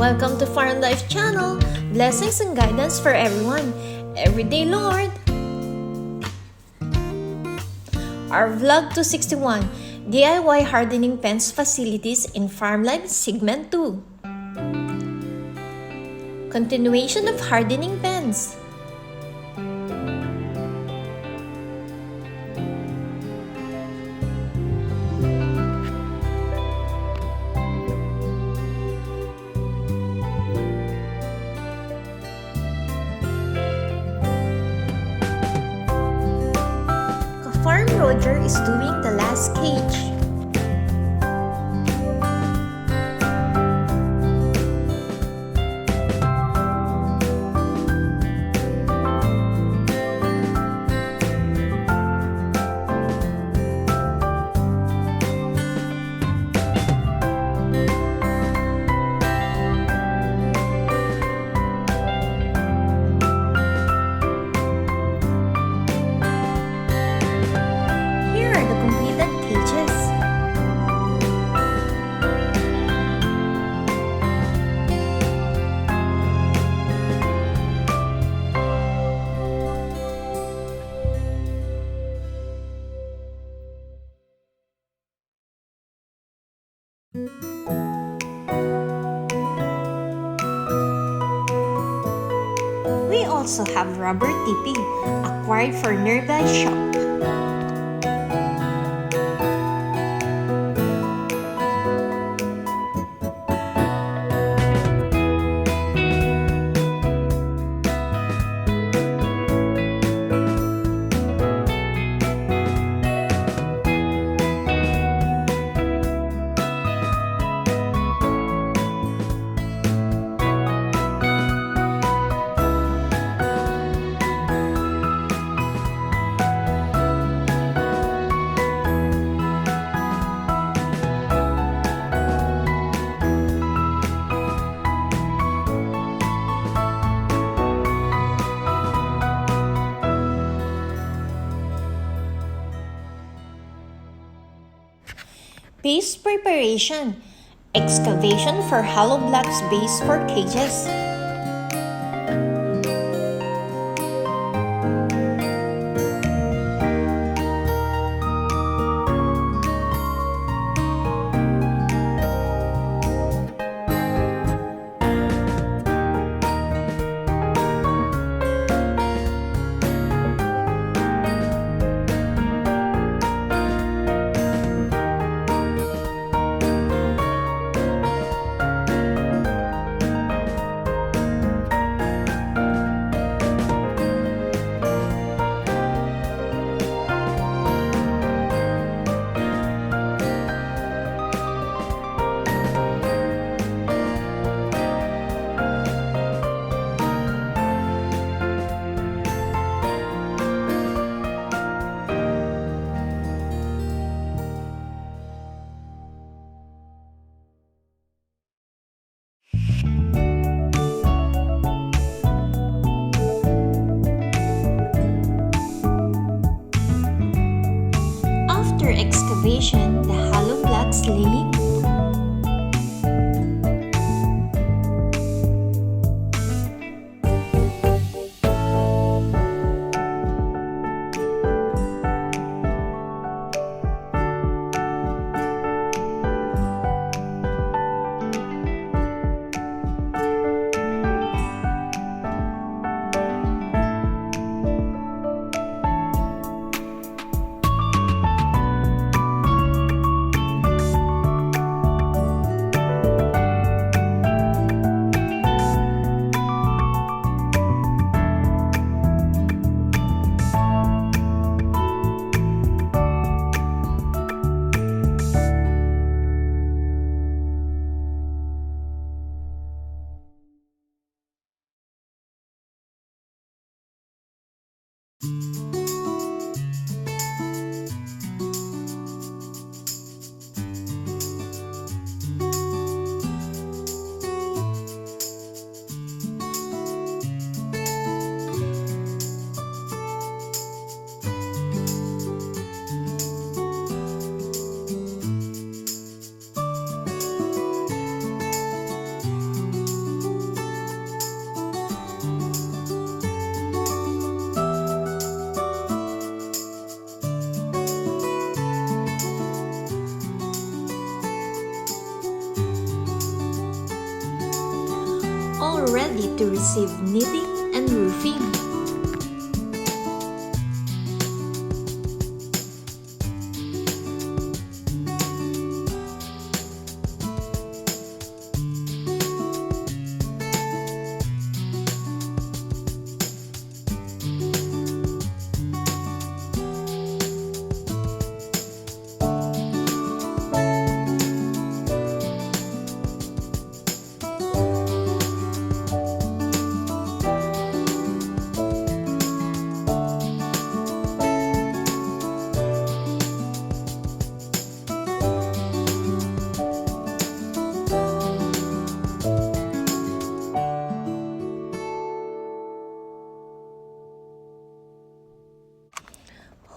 Welcome to Farmlife channel. Blessings and guidance for everyone. Everyday Lord. Our vlog 261, DIY hardening pens facilities in Farmlife segment 2. Continuation of hardening pens. Farm Roger is doing the last cage. We also have rubber tipping, acquired for nearby shop. Base preparation. Excavation for hollow blocks base for cages. After excavation, the hollow blocks laying. all ready to receive knitting and roofing.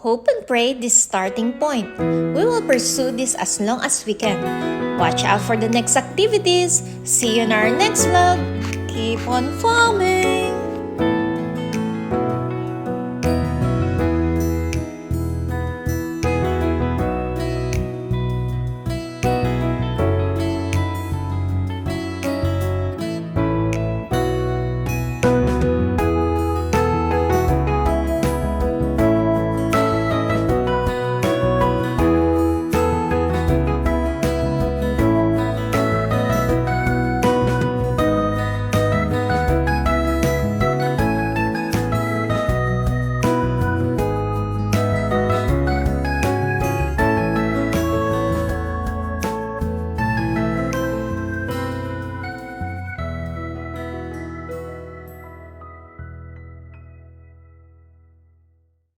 Hope and pray this starting point. We will pursue this as long as we can. Watch out for the next activities. See you in our next vlog. Keep on farming!